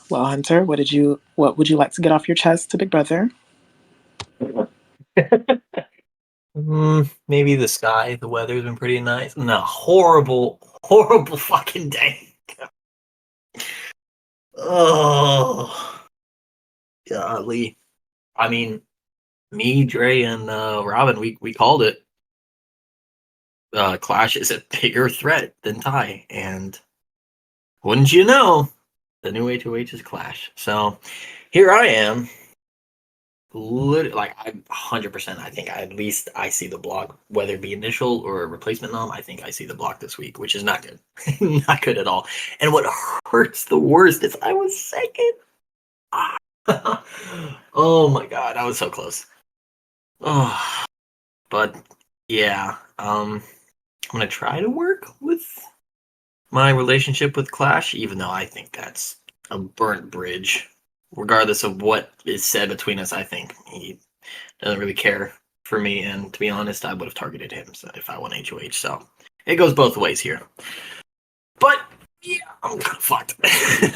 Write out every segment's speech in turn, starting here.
Well, Hunter, what would you like to get off your chest to Big Brother? Maybe the sky. The weather's been pretty nice. No, horrible, horrible fucking day. Oh, golly. I mean, me, Dre, and Robin, we called it. Clash is a bigger threat than Ty, and wouldn't you know, the new H2H is Clash. So here I am. Like I'm 100%. I think at least I see the block, whether it be initial or a replacement nom. I think I see the block this week, which is not good, not good at all. And what hurts the worst is I was second. Oh my god, I was so close. Oh, but yeah, I'm gonna try to work with my relationship with Clash, even though I think that's a burnt bridge. Regardless of what is said between us, I think he doesn't really care for me, and to be honest, I would have targeted him if I won HOH. So it goes both ways here. But yeah, I'm kind of fucked.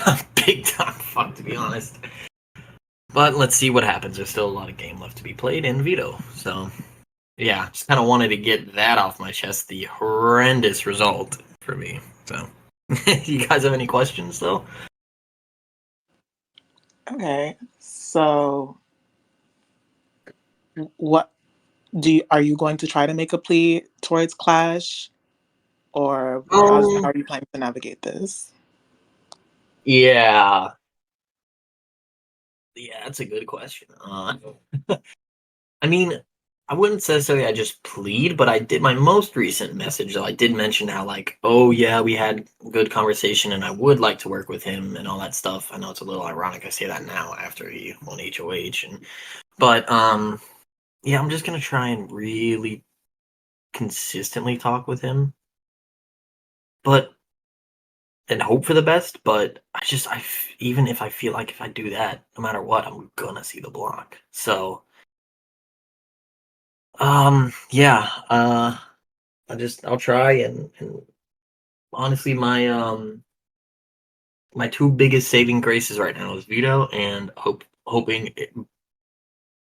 I'm big time fucked, to be honest. But let's see what happens. There's still a lot of game left to be played in Veto. So yeah, just kind of wanted to get that off my chest. The horrendous result for me. So, you guys have any questions though? Okay, so what are you going to try to make a plea towards Clash, or how Um, are you planning to navigate this? yeah, that's a good question. I mean, I wouldn't necessarily I just plead, but I did my most recent message though. I did mention how like, oh yeah, we had good conversation, and I would like to work with him and all that stuff. I know it's a little ironic I say that now after he won HOH, but yeah, I'm just gonna try and really consistently talk with him, but and hope for the best. But even if I feel like if I do that, no matter what, I'm gonna see the block. So yeah, I'll try and honestly, my two biggest saving graces right now is veto and hoping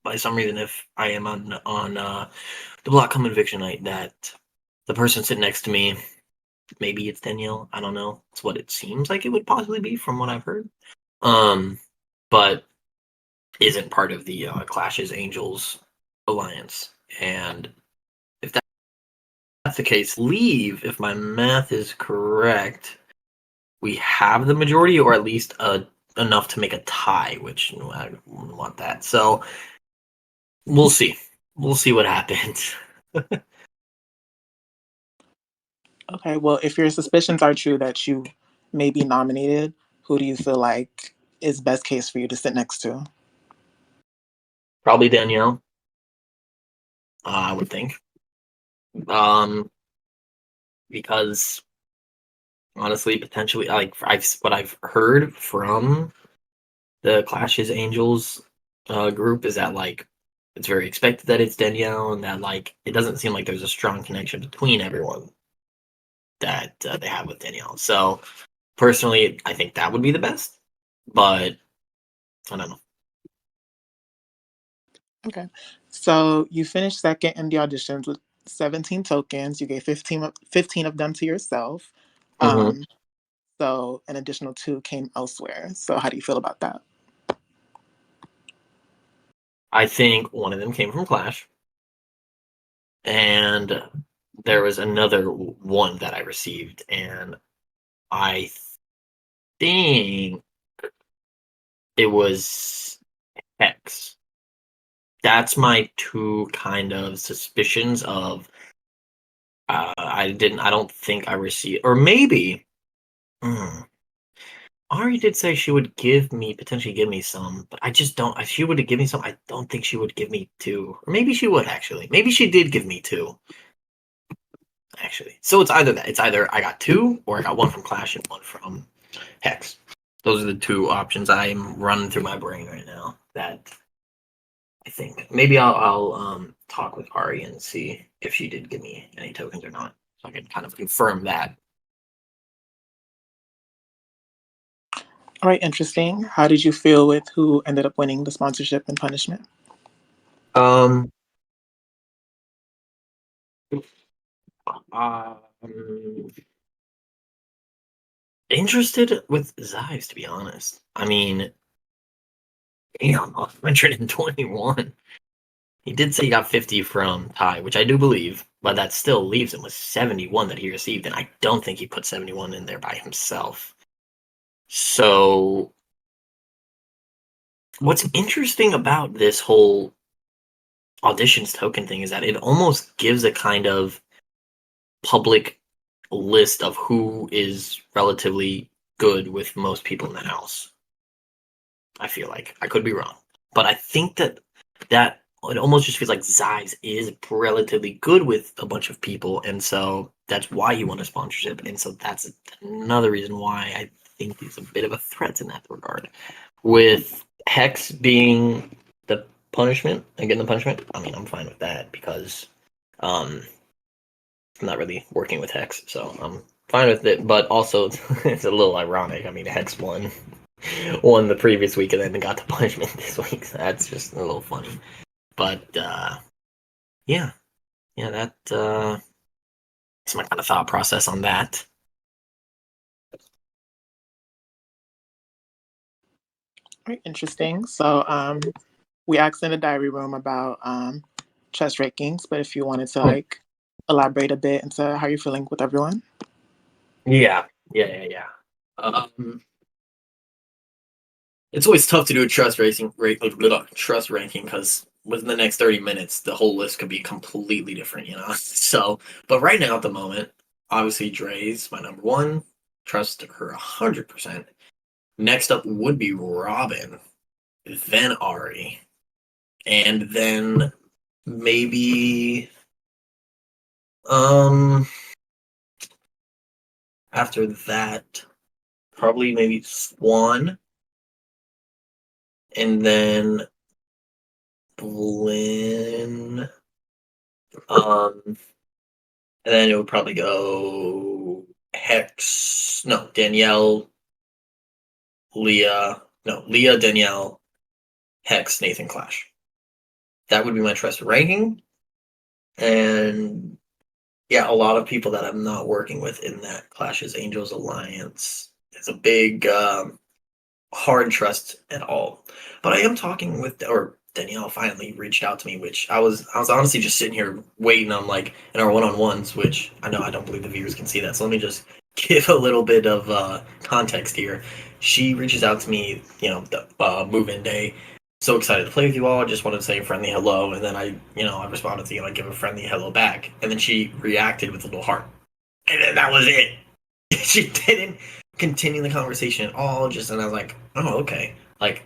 by some reason if I am on the block come eviction night that the person sitting next to me, maybe it's Danielle, I don't know. It's what it seems like it would possibly be from what I've heard. Um, but isn't part of the Clashes Angels alliance. And if that's the case, leave, if my math is correct, we have the majority, or at least enough to make a tie, which I wouldn't want that. So we'll see. We'll see what happens. Okay, well, if your suspicions are true that you may be nominated, who do you feel like is best case for you to sit next to? Probably Danielle, I would think. Um, because honestly, potentially, like what I've heard from the Clashes Angels group is that like it's very expected that it's Danielle, and that like it doesn't seem like there's a strong connection between everyone that they have with Danielle. So personally, I think that would be the best, but I don't know. Okay, so you finished second in the auditions with 17 tokens. You gave 15 of them to yourself. hmm Um, so an additional two came elsewhere. So how do you feel about that? I think one of them came from Clash, and there was another one that I received, and I think it was X. That's my two kind of suspicions of. I don't think I received, or maybe. hmm, Ari did say she would potentially give me some, but I just don't. If she would give me some, I don't think she would give me two. Or maybe she would actually. Maybe she did give me two, actually. So it's either that. It's either I got two, or I got one from Clash and one from Hex. Those are the two options I'm running through my brain right now. That I think maybe I'll talk with Ari and see if she did give me any tokens or not, so I can kind of confirm that. All right, interesting. How did you feel with who ended up winning the sponsorship and punishment? Um, um, interested with Zives, to be honest. I mean, damn, 121. He did say he got 50 from Ty, which I do believe, but that still leaves him with 71 that he received, and I don't think he put 71 in there by himself. So, what's interesting about this whole auditions token thing is that it almost gives a kind of public list of who is relatively good with most people in the house. I feel like I could be wrong, but I think that it almost just feels like Zives is relatively good with a bunch of people, and so that's why he won a sponsorship, and so that's another reason why I think he's a bit of a threat in that regard. With Hex being the punishment and getting the punishment, I mean I'm fine with that because um I'm not really working with Hex, so I'm fine with it. But also, it's a little ironic. I mean, Hex won the previous week and then got the punishment this week. So that's just a little funny. But yeah, yeah, that's my kind of thought process on that. All right, interesting. So we asked in the diary room about chess rankings, but if you wanted to Hmm. like elaborate a bit into how you're feeling with everyone. Yeah, yeah. Um, it's always tough to do a trust ranking because within the next 30 minutes, the whole list could be completely different, you know. So, but right now at the moment, obviously Dre's my number one. Trust her 100%. Next up would be Robin, then Ari, and then maybe um after that probably maybe Swan, and then Blinn, and then it would probably go Hex, no Danielle, Leah, no Leah, Danielle, Hex, Nathan, Clash. That would be my trust ranking, and yeah, a lot of people that I'm not working with in that Clashes Angels Alliance. It's a big hard trust at all. But I am talking with, or Danielle finally reached out to me, which I was honestly just sitting here waiting on like in our one-on-ones, which I know I don't believe the viewers can see that. So let me just give a little bit of context here. She reaches out to me, the move-in day. So excited to play with you all. Just wanted to say a friendly hello, and then I responded to you and I give a friendly hello back, and then she reacted with a little heart, and then that was it. She didn't continue the conversation at all. Just and I was like, oh, okay. Like,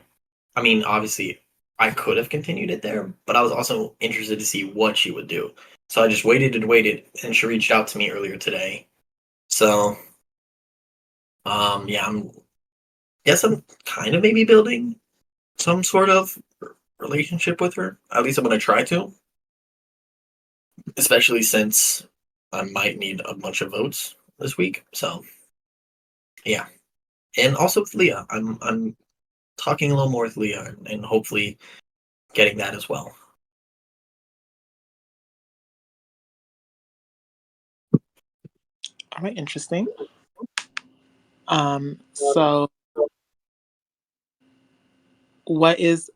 I mean, obviously, I could have continued it there, but I was also interested to see what she would do. So I just waited and waited, and she reached out to me earlier today. So, yeah, I'm kind of maybe building some sort of relationship with her. At least I'm gonna try to, especially since I might need a bunch of votes this week. So, yeah, and also with Leah, I'm talking a little more with Leah and hopefully getting that as well. All right, interesting. So what is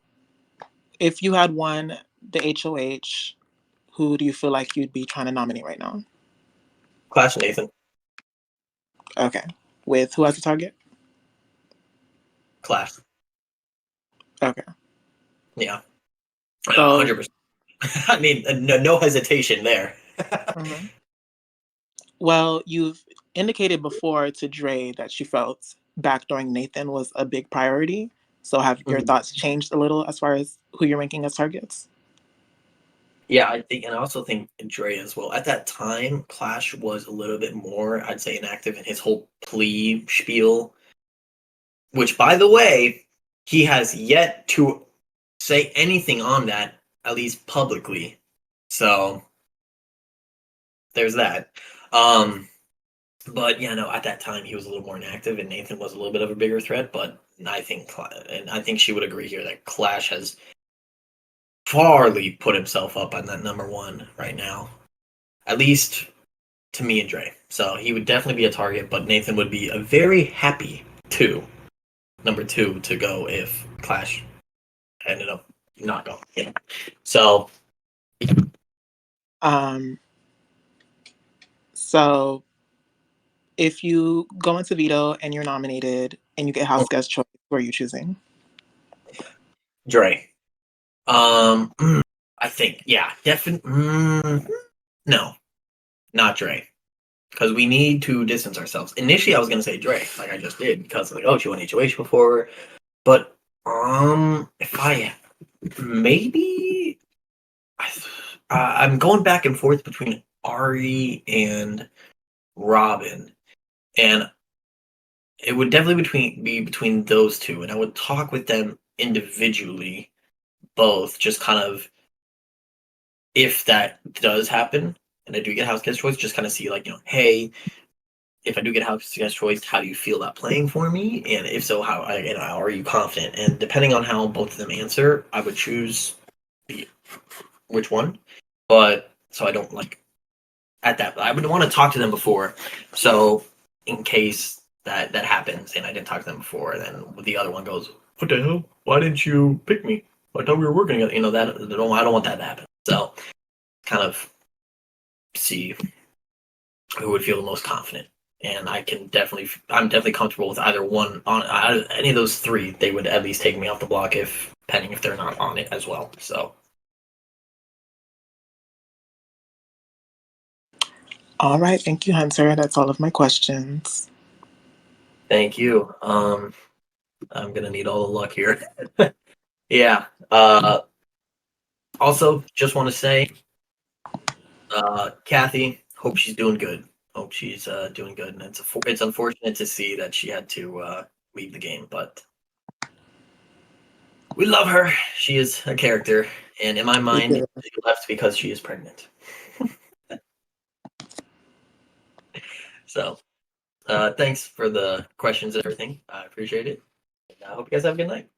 if you had won the HOH, who do you feel like you'd be trying to nominate right now? Clash Nathan. Okay. With who has the target? Clash. Okay. Yeah. So 100%. I mean, no hesitation there. mhm. Well, you've indicated before to Dre that you felt backdooring Nathan was a big priority. So have your Mhm. thoughts changed a little as far as who you're ranking as targets? Yeah, I think, and I also think Dre as well. At that time, Clash was a little bit more, I'd say, inactive in his whole plea spiel, which, by the way, he has yet to say anything on that, at least publicly. So there's that. Um, but yeah, no, at that time he was a little more inactive, and Nathan was a little bit of a bigger threat. But and I think she would agree here that Clash has farly put himself up on that number one right now, at least to me and Dre. So he would definitely be a target, but Nathan would be a very happy number two to go if Clash ended up not going. Yeah. So Um, so if you go into veto and you're nominated and you get house guest choice, who are you choosing? Dre. I think yeah, definitely. No, not Dre. Because we need to distance ourselves. Initially, I was gonna say Dre, like I just did, because like, oh, she won HOH before. But if I maybe I'm going back and forth between Ari and Robin, and it would definitely be between those two, and I would talk with them individually, both, just kind of if that does happen, and I do get house guest choice, just kind of see like hey, if I do get house guest choice, how do you feel about playing for me? And if so, how are you confident? And depending on how both of them answer, I would choose the which one. But so I don't like at that. I would want to talk to them before. So in case that happens and I didn't talk to them before, then the other one goes, "What the hell? Why didn't you pick me? I thought we were working together." That I don't want that to happen. So kind of see who would feel the most confident. And I'm definitely comfortable with either one on any of those three. They would at least take me off the block depending if they're not on it as well. So All right, thank you, Hunter. That's all of my questions. thank you. I'm gonna need all the luck here. Yeah. Also, just want to say, Kathy, hope she's doing good. Hope she's doing good. And it's unfortunate to see that she had to leave the game, but we love her. She is a character, and in my We mind, do. she left because she is pregnant. So, thanks for the questions and everything. I appreciate it. And I hope you guys have a good night.